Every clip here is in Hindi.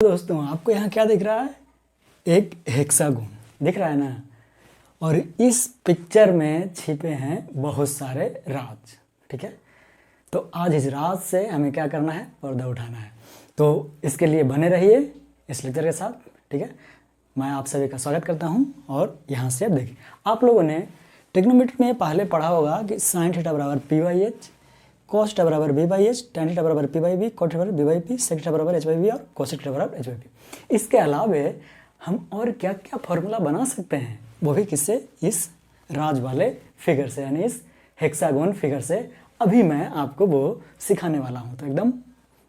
दोस्तों आपको यहाँ क्या दिख रहा है? एक हेक्सागोन दिख रहा है ना। और इस पिक्चर में छिपे हैं बहुत सारे राज। ठीक है, तो आज इस राज से हमें क्या करना है? पर्दा उठाना है। तो इसके लिए बने रहिए इस लेक्चर के साथ। ठीक है, मैं आप सभी का स्वागत करता हूँ। और यहाँ से अब देखिए, आप लोगों ने ट्रिग्नोमेट्री में पहले पढ़ा होगा कि साइन थीटा बराबर P by H, cos theta बराबर B by H, tan theta बराबर P by B, cot theta बराबर B by P, sec theta बराबर एच बाई बी और कोसेक थीटा बराबर एच बाई पी। इसके अलावे हम और क्या क्या फॉर्मूला बना सकते हैं, वो भी किससे? इस राज वाले फिगर से, यानी इस हेक्सागोन फिगर से। अभी मैं आपको वो सिखाने वाला हूँ, तो एकदम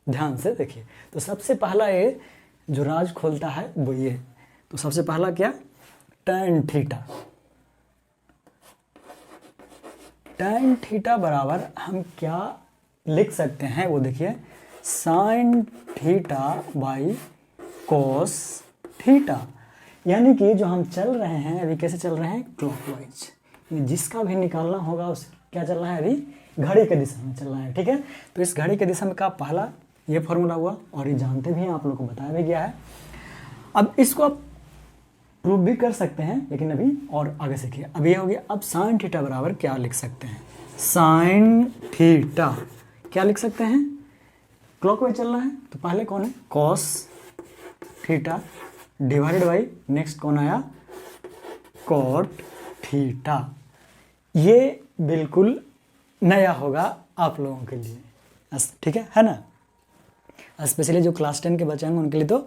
ध्यान से देखिए। तो सबसे पहला ये जो राज खोलता है वो ये, तो सबसे पहला क्या? tan theta. tan थीटा बराबर हम क्या लिख सकते हैं वो देखिए, sign theta by cos theta. यानी कि जो हम चल रहे हैं अभी, कैसे चल रहे हैं? क्लॉकवाइज। जिसका भी निकालना होगा उस क्या चल रहा है? अभी घड़ी के दिशा में चल रहा है। ठीक है, तो इस घड़ी के दिशा में का पहला ये फॉर्मूला हुआ, और ये जानते भी हैं, आप लोग को बताया भी गया है। अब इसको आप प्रूव भी कर सकते हैं, लेकिन अभी और आगे सीखिए। अब ये हो गया। अब साइन थीटा बराबर क्या लिख सकते हैं? साइन थीटा क्या लिख सकते हैं? क्लॉकवाइज चल रहा है तो पहले कौन है? Cos theta divided by next कौन आया? Cot theta. ये बिल्कुल नया होगा आप लोगों के लिए। ठीक है ना? स्पेशली जो क्लास 10 के बच्चे होंगे उनके लिए तो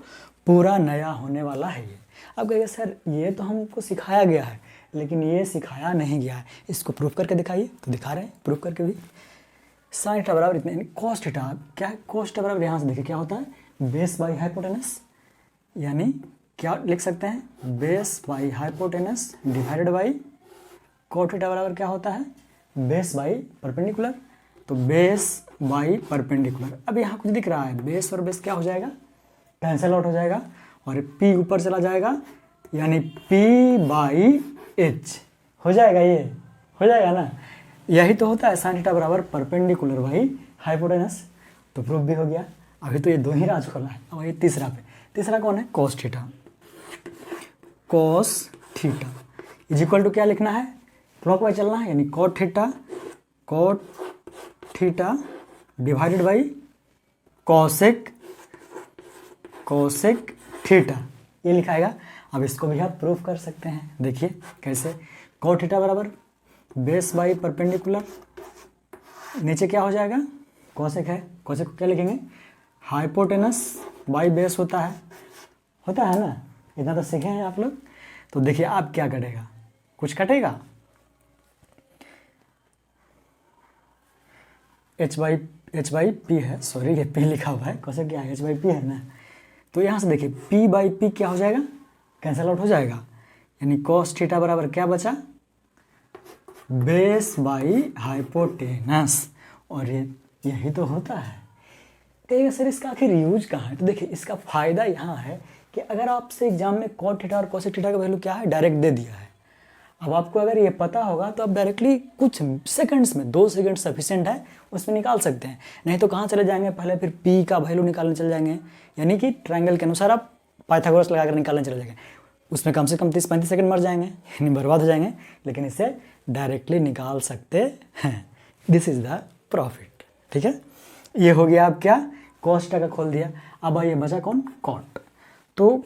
पूरा नया होने वाला है ये। अब कहिए सर ये तो हमको सिखाया गया है, लेकिन ये सिखाया नहीं गया है, इसको प्रूफ करके दिखाइए। तो दिखा रहे हैं प्रूफ करके भी। साइन थीटा बराबर इतने, यानी कॉस थीटा क्या है? कॉस थीटा बराबर यहाँ से देखिए क्या होता है? Base by hypotenuse. यानी क्या लिख सकते हैं? Base by hypotenuse divided by cot theta बराबर क्या होता है? Base by perpendicular. तो बेस बाई परपेंडिकुलर। अब यहाँ कुछ दिख रहा है, बेस और बेस क्या हो जाएगा? कैंसिल आउट हो जाएगा, और P ऊपर चला जाएगा, यानी P बाई एच हो जाएगा। ये हो जाएगा ना? यही तो होता है साइन थीटा बराबर परपेंडिकुलर बाई हाइपोटेनस। तो प्रूफ भी हो गया। अभी तो ये दो ही राज खोला है, अब ये तीसरा पे। तीसरा कौन है? Cos theta. Cos theta is equal to क्या लिखना है? क्लॉकवाइज चलना है, यानी cot theta, cot theta divided by cosec cosec theta, ये लिखाएगा। अब इसको भी आप प्रूफ कर सकते हैं। देखिए कैसे? कॉट थीटा बराबर बेस बाई परपेंडिकुलर, नीचे क्या हो जाएगा? कोसेक है, कोसेक को क्या लिखेंगे? हाइपोटेनस बाई बेस होता है ना? इतना तो सीखे हैं आप लोग। तो देखिए आप क्या कटेगा? कुछ कटेगा? एच बाई पी है, सॉरी ये पी लिखा हुआ है, कोसेक क्या है? एच बाई पी है ना। तो यहाँ से देखिए P बाई पी क्या हो जाएगा? कैंसिल आउट हो जाएगा, यानी कॉस थीटा बराबर क्या बचा? Base by hypotenuse. और यही तो होता है। कहिएगा सर इसका आखिर यूज कहाँ है? तो देखिए इसका फायदा यहाँ है कि अगर आपसे एग्जाम में कॉट थीटा और कोसेक थीटा का वैल्यू क्या है डायरेक्ट दे दिया है, अब आपको अगर ये पता होगा तो आप डायरेक्टली कुछ सेकंड्स में, 2 सेकंड सफिशिएंट है, उसमें निकाल सकते हैं। नहीं तो कहाँ चले जाएंगे? पहले फिर पी का वैल्यू निकालने चले जाएंगे, यानी कि ट्रायंगल के अनुसार आप पाइथागोरस लगाकर निकालने चले जाएंगे। उसमें कम से कम 30-35 सेकंड मर जाएंगे, यानी बर्बाद हो जाएंगे। लेकिन इसे डायरेक्टली निकाल सकते हैं। This is the profit. ठीक है, ये हो गया। आप क्या? कॉस थीटा का खोल दिया। अब आइए बचा कौन? कॉट। तो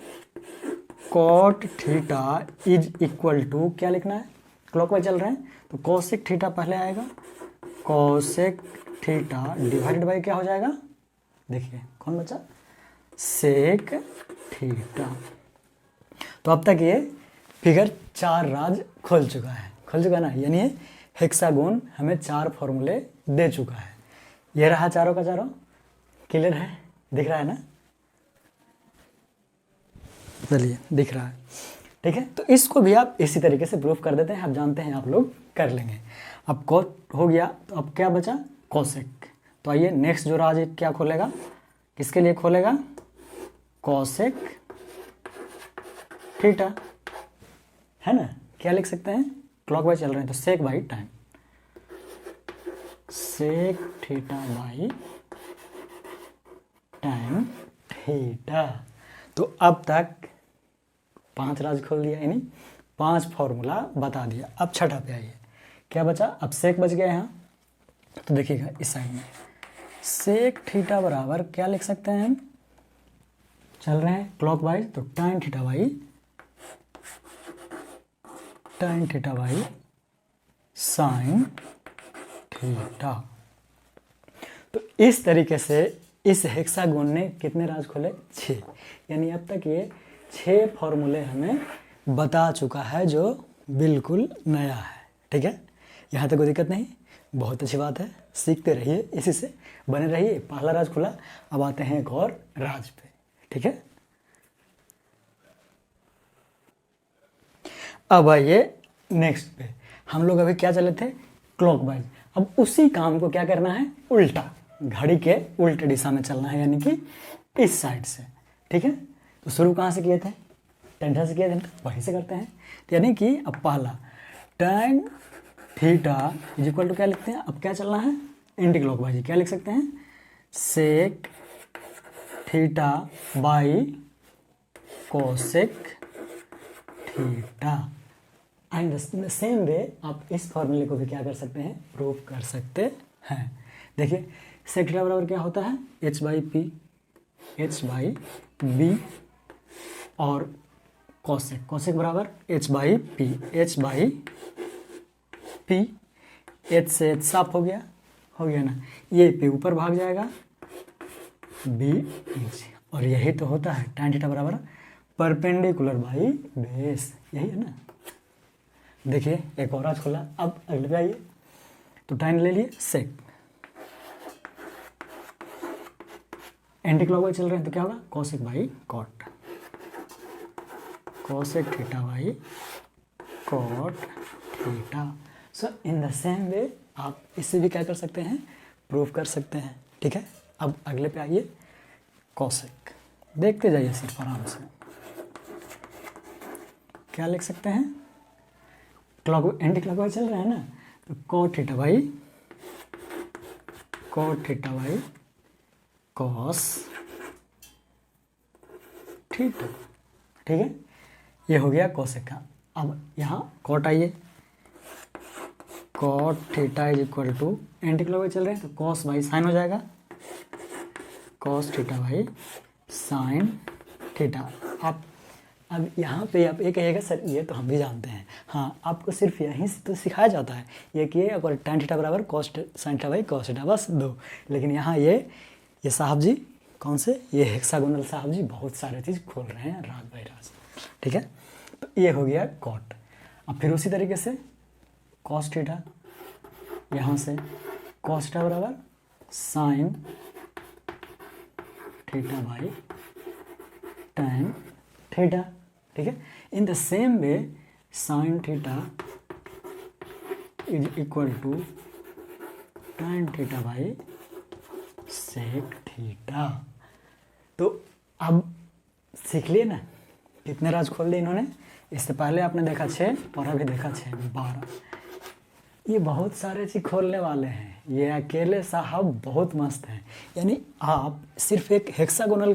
cot theta is equal to क्या लिखना है? क्लॉकवाइज चल रहे हैं तो कोसेक थीटा पहले आएगा, कोसेक थीटा डिवाइडेड बाई क्या हो जाएगा? देखिए कौन बचा? Sec theta. तो अब तक ये फिगर 4 राज खोल चुका है ना। यानी ये हेक्सागोन हमें 4 फॉर्मूले दे चुका है। ये रहा चारों का चारों। क्लियर है? दिख रहा है ना? चलिए दिख रहा है। ठीक है, तो इसको भी आप इसी तरीके से प्रूफ कर देते हैं। आप जानते हैं, आप लोग कर लेंगे। अब कॉट हो गया, तो अब क्या बचा? कोसेक। तो आइए नेक्स्ट जो राज क्या खोलेगा? किसके लिए खोलेगा? कोसेक थीटा, है ना? क्या लिख सकते हैं? क्लॉकवाइज चल रहे हैं तो sec by time, sec theta by time theta. तो अब तक 5 राज खोल दिया, यानी 5 फॉर्मूला बता दिया। अब छठा पे आइए, क्या बचा, अब सेक बच गया यहाँ। तो देखिएगा इस साइड में सेक थीटा बराबर क्या लिख सकते हैं हम, चल रहे हैं क्लॉकवाइज, तो tan theta by sine theta. तो इस तरीके से इस हेक्सागोन ने कितने राज खोले, 6, यानी अब तक ये 6 फॉर्मूले हमें बता चुका है जो बिल्कुल नया है। ठीक है, यहाँ तक कोई दिक्कत नहीं, बहुत अच्छी बात है, सीखते रहिए, इसी से बने रहिए। पहला राज खुला, अब आते हैं एक और राज पे। ठीक है, अब आइए नेक्स्ट पे। हम लोग अभी क्या चले थे, क्लॉकवाइज। अब उसी काम को क्या करना है, उल्टा, घड़ी के उल्टे दिशा में चलना है, यानी कि इस साइड से। ठीक है, तो शुरू कहाँ से किए थे, tan से किए थे, वहीं से करते हैं। तो यानी कि अब पहला tan theta is equal to क्या लिखते हैं, अब क्या चलना है, एंटी क्लॉकवाइज। क्या लिख सकते हैं, sec theta by cosec theta. And the same way आप इस फॉर्मूले को भी क्या कर सकते हैं, प्रूव कर सकते हैं। देखिए सेक थीटा बराबर क्या होता है, h बाई बी, और कोसेक बराबर h बाई पी। h से h साफ हो गया ना, ये पे ऊपर भाग जाएगा बी नीचे, और यही तो होता है tan थीटा बराबर परपेंडिकुलर बाई बेस, यही है ना। देखिए एक और आज खोला, अब अगले पे आइए, तो tan ले लिए, सेक एंटी क्लॉकवाइज चल रहे हैं, तो क्या होगा, cosec by cot, cosec theta by cot theta. So in the same way आप इससे भी क्या कर सकते हैं, प्रूव कर सकते हैं। ठीक है, अब अगले पे आइए, कोसेक, देखते जाइए सिर्फ आराम से। क्या लिख सकते हैं, एंटी क्लॉकवाइज चल रहा है ना, तो cot theta by cos theta. ठीक है, ये हो गया कोसेक का। अब यहाँ कॉट आइए, cot theta is equal to, anti clockwise चल रहे हैं तो कॉस बाई साइन हो जाएगा, cos theta by sine theta. आप अब यहाँ पे आप ये कहिएगा सर ये तो हम भी जानते हैं, हाँ आपको सिर्फ यहीं से तो सिखाया जाता है ये कि और tan थीटा बराबर cos sine theta by cos theta, बस 2। लेकिन यहाँ ये साहब जी कौन से, ये हेक्सागोनल साहब जी बहुत सारे चीज़ खोल रहे हैं रात बाई रात। ठीक है, तो ये हो गया कॉट। अब फिर उसी तरीके से कॉस थीटा, यहाँ से कॉस थीटा बराबर sine theta by tan theta. ठीक है, in the same way sine theta is equal to tan theta by sec theta. तो अब सीख लिए ना, कितने राज खोल दिए इन्होंने। इससे पहले आपने देखा 6 और अभी देखा 6 12। ये बहुत सारे चीज खोलने वाले हैं, ये अकेले साहब बहुत मस्त हैं। यानी आप सिर्फ एक हेक्सागोनल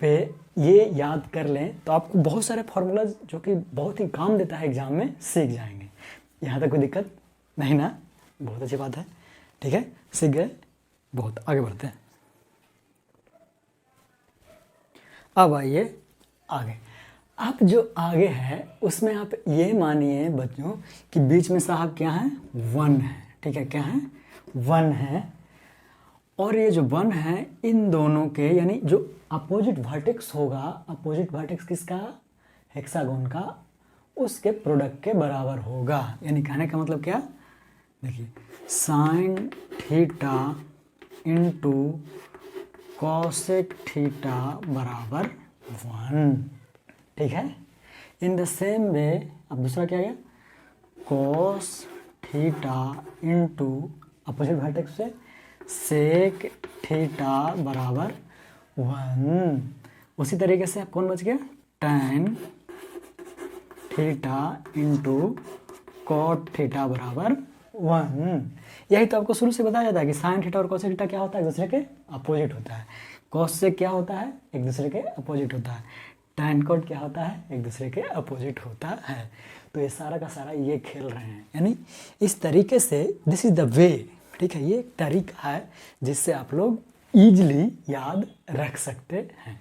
पे ये याद कर लें तो आपको बहुत सारे फार्मूलाज जो कि बहुत ही काम देता है एग्जाम में सीख जाएंगे। यहाँ तक कोई दिक्कत नहीं ना, बहुत अच्छी बात है। ठीक है, सीख गए, बहुत आगे बढ़ते हैं। अब आइए आगे। अब जो आगे है उसमें आप ये मानिए बच्चों कि बीच में साहब क्या है, 1 है। ठीक है, क्या है, 1 है। और ये जो 1 है इन दोनों के यानी जो अपोजिट वर्टेक्स होगा, अपोजिट वर्टेक्स किसका, हेक्सागोन का, उसके प्रोडक्ट के बराबर होगा। यानी कहने का मतलब क्या, देखिए sine theta into cosec theta बराबर 1। ठीक है, इन द सेम वे अब दूसरा क्या गया, cos theta into opposite vertex से सेक थीटा बराबर 1। उसी तरीके से कौन बच गया, tan theta into cot theta बराबर 1। यही तो आपको शुरू से बताया जाता है कि साइन थीटा और कोसेक थीटा क्या होता है, एक दूसरे के अपोजिट होता है। कॉस से क्या होता है, एक दूसरे के अपोजिट होता है। टैन कॉट क्या होता है, एक दूसरे के अपोजिट होता है। तो ये सारा का सारा ये खेल रहे हैं, यानी इस तरीके से दिस इज़ द वे, ठीक है, ये एक तरीका है जिससे आप लोग ईजिली याद रख सकते हैं।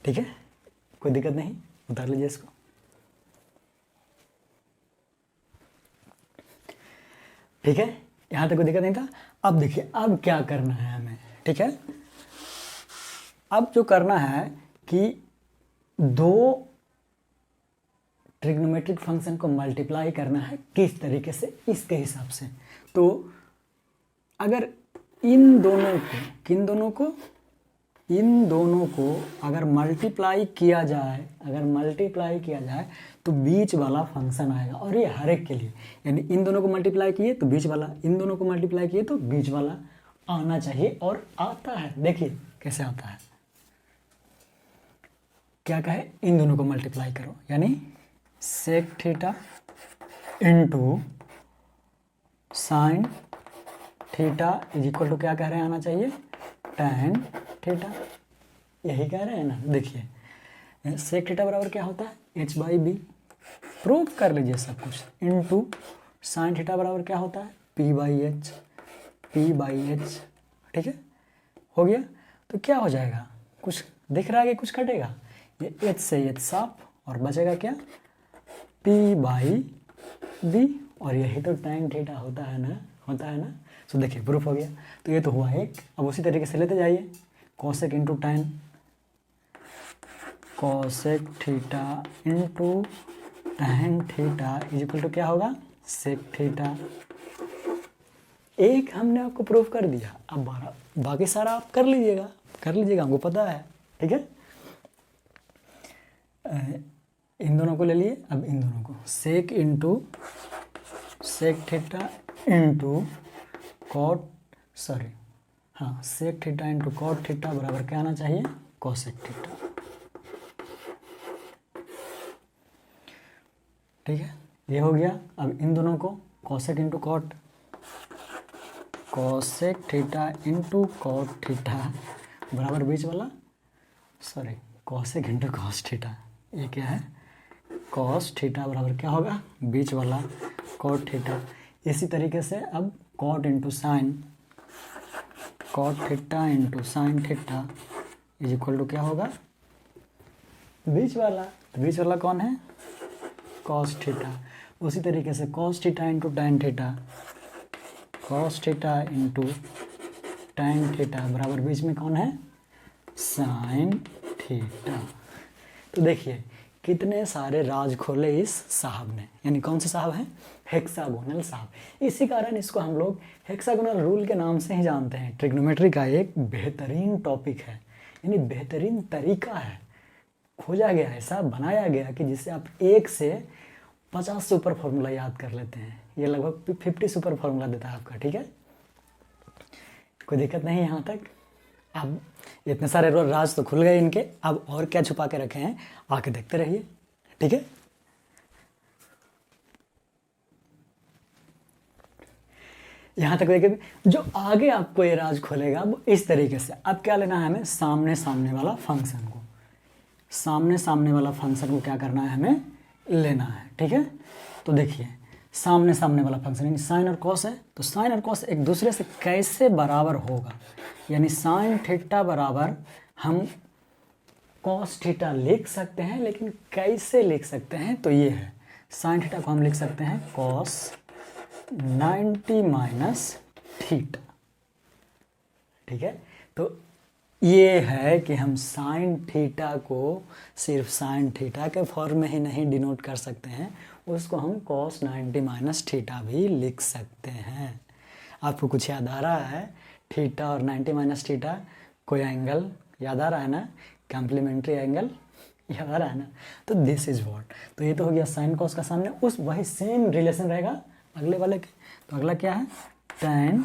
ठीक है, कोई दिक्कत नहीं, उतार लीजिए इसको। ठीक है, यहाँ तक कोई दिक्कत नहीं था। अब देखिए अब क्या करना है हमें, ठीक है। अब जो करना है कि दो ट्रिग्नोमेट्रिक फंक्शन को मल्टीप्लाई करना है, किस तरीके से, इसके हिसाब से। तो अगर इन दोनों को अगर मल्टीप्लाई किया जाए तो बीच वाला फंक्शन आएगा, और ये हर एक के लिए, यानी इन दोनों को मल्टीप्लाई किए तो बीच वाला, इन दोनों को मल्टीप्लाई किए तो बीच वाला आना चाहिए, और आता है। देखिए कैसे आता है, क्या कहे, इन दोनों को मल्टीप्लाई करो, यानी sec theta into sine theta is equal to क्या कह रहे हैं, आना चाहिए टैन थीटा, यही कह रहे हैं ना। देखिए सेक थीटा बराबर क्या होता है, h बाई बी, प्रूव कर लीजिए सब कुछ, इंटू साइन थीटा बराबर क्या होता है, p बाई एच। ठीक है, हो गया। तो क्या हो जाएगा, कुछ दिख रहा है कि कुछ कटेगा, ये h से h साफ, और बचेगा क्या, p बाई बी, और यही तो टैन थीटा होता है ना। तो देखिए प्रूफ हो गया। तो ये तो हुआ एक। अब उसी तरीके से लेते जाइए, cosec into tan, cosec theta into tan theta is equal to क्या होगा, सेक थीटा। एक हमने आपको प्रूफ कर दिया, अब बाकी सारा आप कर लीजिएगा, हमको पता है। ठीक है, इन दोनों को ले लिए, अब इन दोनों को sec theta into sec theta into cot theta बराबर क्या आना चाहिए, कॉसेक थीटा। ठीक है, ये हो गया। अब इन दोनों को cosec into cot, cosec theta into cot theta बराबर बीच वाला, कॉसेक इंटू कॉस थीटा, ये क्या है, कॉस थीटा बराबर क्या होगा, बीच वाला कॉट थीटा। इसी तरीके से अब cot into sine, cot theta into sine theta is equal to क्या होगा, बीच वाला। तो बीच वाला कौन है, कॉस थीटा। उसी तरीके से cos theta into tan theta, cos theta into tan theta बराबर बीच में कौन है, साइन थीटा। तो देखिए कितने सारे राज खोले इस साहब ने, यानी कौन से साहब हैं, हेक्सागोनल साहब। इसी कारण इसको हम लोग हेक्सागोनल रूल के नाम से ही जानते हैं। ट्रिग्नोमेट्री का एक बेहतरीन टॉपिक है, यानी बेहतरीन तरीका है, खोजा गया, ऐसा बनाया गया कि जिससे आप 1 से 50 सुपर फार्मूला याद कर लेते हैं। ये लगभग 50 सुपर फार्मूला देता है आपका। ठीक है, कोई दिक्कत नहीं यहाँ तक। अब इतने सारे राज तो खुल गए इनके, अब और क्या छुपा के रखे हैं आके देखते रहिए। ठीक है, यहाँ तक देखिए, जो आगे आपको ये राज खोलेगा वो इस तरीके से। अब क्या लेना है हमें, सामने वाला फंक्शन को, क्या करना है, हमें लेना है। ठीक है, तो देखिए सामने वाला फंक्शन यानी साइन और कॉस है, तो साइन और कॉस एक दूसरे से कैसे बराबर होगा, यानी साइन थीटा बराबर हम कॉस थीटा लिख सकते हैं, लेकिन कैसे लिख सकते हैं, तो ये है साइन थीटा को हम लिख सकते हैं कॉस 90 माइनस थीटा। ठीक है, तो ये है कि हम साइन थीटा को सिर्फ साइन थीटा के फॉर्म में ही नहीं डिनोट कर सकते हैं, उसको हम कॉस 90 माइनस थीटा भी लिख सकते हैं। आपको कुछ याद आ रहा है, थीटा और 90 माइनस थीटा, कोई एंगल याद आ रहा है ना, कॉम्प्लीमेंट्री एंगल याद आ रहा है ना। तो दिस इज व्हाट, तो ये तो हो गया साइन कॉस का सामने, उस वही सेम रिलेशन रहेगा अगले वाले के। तो अगला क्या है, टैन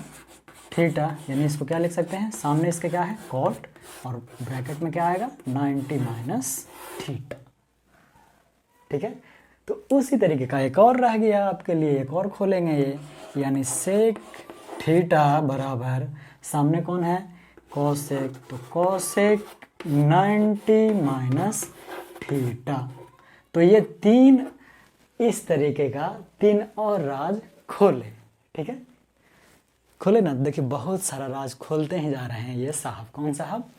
थीटा, यानी इसको क्या लिख सकते हैं, सामने इसके क्या है कॉट, और ब्रैकेट में क्या आएगा 90 माइनस थीटा। ठीक है, तो उसी तरीके का एक और रह गया आपके लिए, एक और खोलेंगे ये, यानी सेक थीटा बराबर सामने कौन है, कोसेक, तो कोसेक 90 माइनस थीटा। तो ये 3 इस तरीके का 3 और राज खोले, ठीक है, खोले ना। देखिए बहुत सारा राज खोलते ही जा रहे हैं ये साहब। कौन साहब?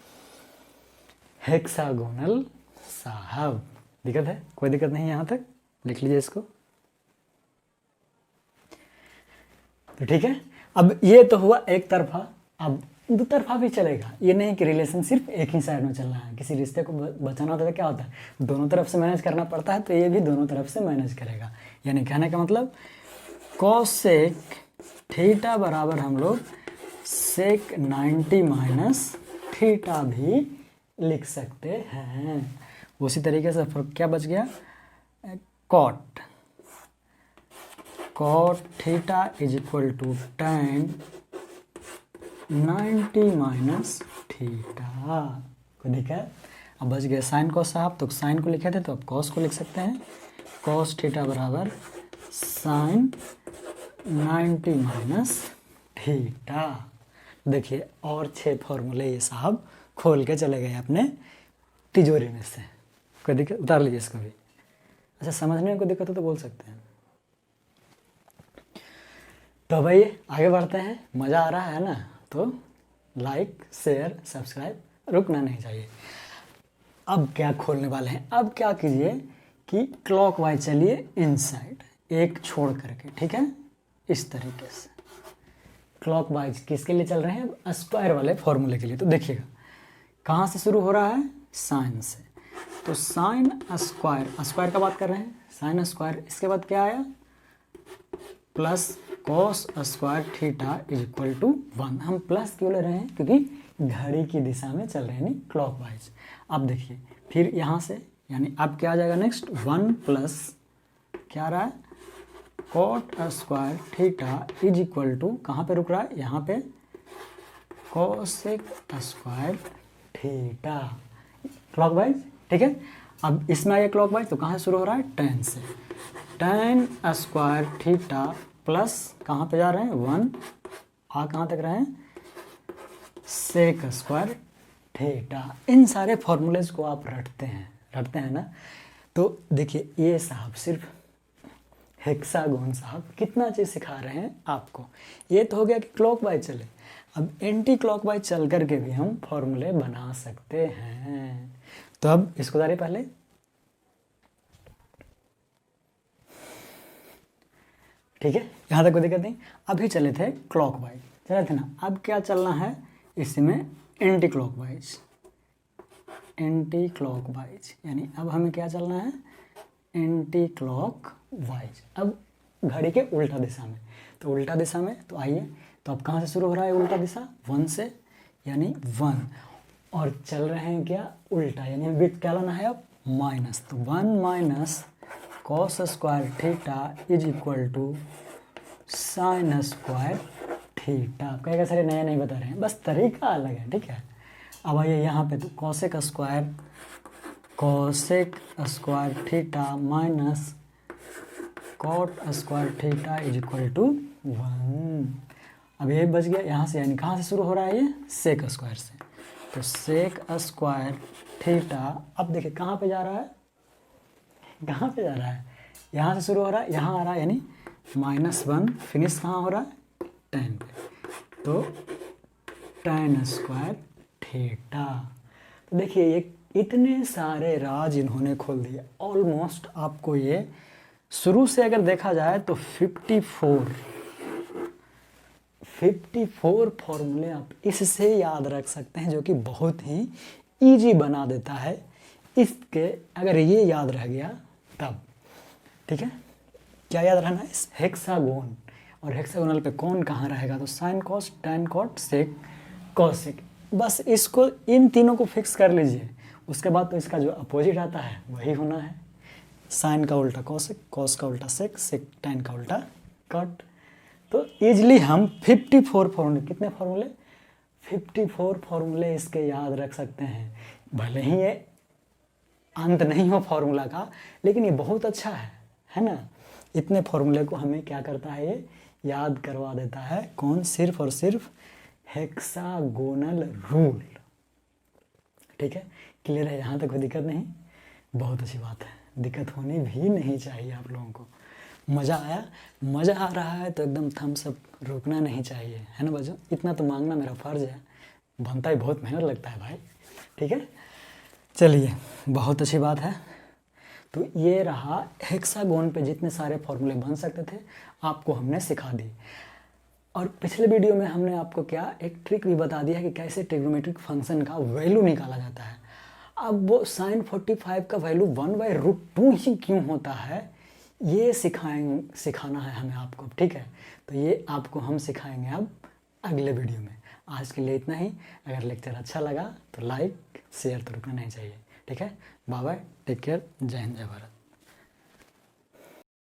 हेक्सागोनल साहब। दिक्कत है? कोई दिक्कत नहीं, यहाँ तक लिख लीजिए इसको। तो ठीक है, अब ये तो हुआ एक तरफा, अब दो तरफा भी चलेगा। ये नहीं कि रिलेशन सिर्फ एक ही साइड में चलना है। किसी रिश्ते को बचाना होता है तो क्या होता है, दोनों तरफ से मैनेज करना पड़ता है, तो ये भी दोनों तरफ से मैनेज करेगा। यानी कहने का मतलब कोसेक थीटा बराबर हम लोग सेक 90 माइनस थीटा भी लिख सकते हैं। उसी तरीके से क्या बच गया, cot theta is equal to tan 90 minus theta. को देखा, अब बच गया साइन कॉस साहब, तो साइन को लिखे थे तो अब कॉस को लिख सकते हैं। कॉस थीटा बराबर साइन 90 माइनस थीटा। देखिए और 6 फॉर्मूले ये साहब खोल के चले गए अपने तिजोरी में से। कोई दिक्कत? उतार लीजिए इसको भी। अच्छा, समझने में कोई दिक्कत हो तो बोल सकते हैं। तो भाई आगे बढ़ते हैं, मज़ा आ रहा है ना? तो लाइक शेयर सब्सक्राइब रुकना नहीं चाहिए। अब क्या खोलने वाले हैं, अब क्या कीजिए कि क्लॉकवाइज चलिए इनसाइड, एक छोड़ करके, ठीक है, इस तरीके से क्लॉकवाइज। किसके लिए चल रहे हैं? अब स्क्वायर वाले फॉर्मूले के लिए। तो देखिएगा कहाँ से शुरू हो रहा है, साइन से। तो साइन स्क्वायर, स्क्वायर का बात कर रहे हैं, साइन स्क्वायर, इसके बाद क्या आया plus cos square theta is equal to 1। हम प्लस क्यों ले रहे हैं, क्योंकि घड़ी की दिशा में चल रहे हैं, यानी क्लॉकवाइज। अब देखिए फिर यहाँ से, यानी अब क्या आ जाएगा नेक्स्ट, 1 प्लस क्या आ रहा है, cot square theta is equal to, कहाँ पे रुक रहा है, यहाँ पे कोसेक स्क्वायर थीटा, क्लॉकवाइज, ठीक है। अब इसमें आया क्लॉकवाइज, तो कहाँ से शुरू हो रहा है, tan से। tan स्क्वायर थीटा प्लस कहाँ पे जा रहे हैं, 1, आ कहाँ तक रहे हैं, सेक स्क्वायर थीटा। इन सारे फॉर्मूलेज को आप रटते हैं ना। तो देखिए ये साहब सिर्फ हेक्सागोन साहब कितना चीज़ सिखा रहे हैं आपको। ये तो हो गया कि क्लॉकवाइज चले, अब एंटी क्लॉकवाइज चल करके भी हम फॉर्मूले बना सकते हैं। तो अब इसको उतारिए पहले, ठीक है, यहाँ तक कोई दिक्कत नहीं। अभी चले थे क्लॉकवाइज, चले थे ना। अब क्या चलना है इसमें, एंटी क्लॉकवाइज, एंटी क्लॉकवाइज, यानी अब हमें क्या चलना है, एंटी क्लॉकवाइज। अब घड़ी के उल्टा दिशा में, तो उल्टा दिशा में तो आइए, तो अब कहाँ से शुरू हो रहा है उल्टा दिशा, 1 से, यानी 1, और चल रहे हैं क्या उल्टा, यानी विथ क्या लाना है अब, माइनस। तो 1 minus cos square theta is equal to sine square theta. कहेगा सर नया नहीं बता रहे हैं, बस तरीका अलग है, ठीक है। अब आइए यहाँ पे, तो cosec square theta minus cot square theta is equal to 1। अब ये बच गया यहाँ से, यानी कहाँ से शुरू हो रहा है ये, सेक स्क्वायर से। तो सेक स्क्वायर थीटा, अब देखिए कहाँ पे जा रहा है, कहाँ पे जा रहा है, यहाँ से शुरू हो रहा है, यहाँ आ रहा है, यानी -1, फिनिश कहाँ हो रहा है, tan पे। तो tan स्क्वायर थीटा। तो देखिए ये इतने सारे राज इन्होंने खोल दिए। ऑलमोस्ट आपको ये शुरू से अगर देखा जाए तो 54 फॉर्मूले आप इससे याद रख सकते हैं, जो कि बहुत ही इजी बना देता है। इसके अगर ये याद रह गया तब, ठीक है, क्या याद रहना है, हेक्सागोन, और हेक्सागोनल पे कौन कहाँ रहेगा, तो sine cos tan cot sec cosec. बस इसको, इन तीनों को फिक्स कर लीजिए, उसके बाद तो इसका जो अपोजिट आता है वही होना है। साइन का उल्टा कॉसेक, कॉस का उल्टा सेक, सेक tan का उल्टा कट। तो ईजिली हम 54 फॉर्मूले, कितने फॉर्मूले, 54 फॉर्मूले इसके याद रख सकते हैं। भले ही ये अंत नहीं हो फॉर्मूला का, लेकिन ये बहुत अच्छा है ना। इतने फॉर्मूले को हमें क्या करता है, ये याद करवा देता है। कौन, सिर्फ और सिर्फ हेक्सागोनल रूल। ठीक है, क्लियर है? यहाँ तक कोई दिक्कत नहीं? बहुत अच्छी बात है, दिक्कत होनी भी नहीं चाहिए आप लोगों को। मज़ा आया? मज़ा आ रहा है तो एकदम थम्स अप, रुकना नहीं चाहिए, है ना बच्चों? इतना तो मांगना मेरा फ़र्ज़ है, बनता ही बहुत मेहनत लगता है भाई। ठीक है, चलिए बहुत अच्छी बात है। तो ये रहा हेक्सागोन पे जितने सारे फॉर्मूले बन सकते थे आपको हमने सिखा दी। और पिछले वीडियो में हमने आपको क्या एक ट्रिक भी बता दिया है कि कैसे ट्रिग्नोमेट्रिक फंक्शन का वैल्यू निकाला जाता है। अब वो sin 45 का वैल्यू 1/√2 ही क्यों होता है ये सिखाना है हमें आपको। ठीक है, तो ये आपको हम सिखाएंगे अब अगले वीडियो में। आज के लिए इतना ही। अगर लेक्चर अच्छा लगा तो लाइक शेयर तो रुकना नहीं चाहिए। ठीक है, बाय बाय, टेक केयर, जय हिंद जय भारत।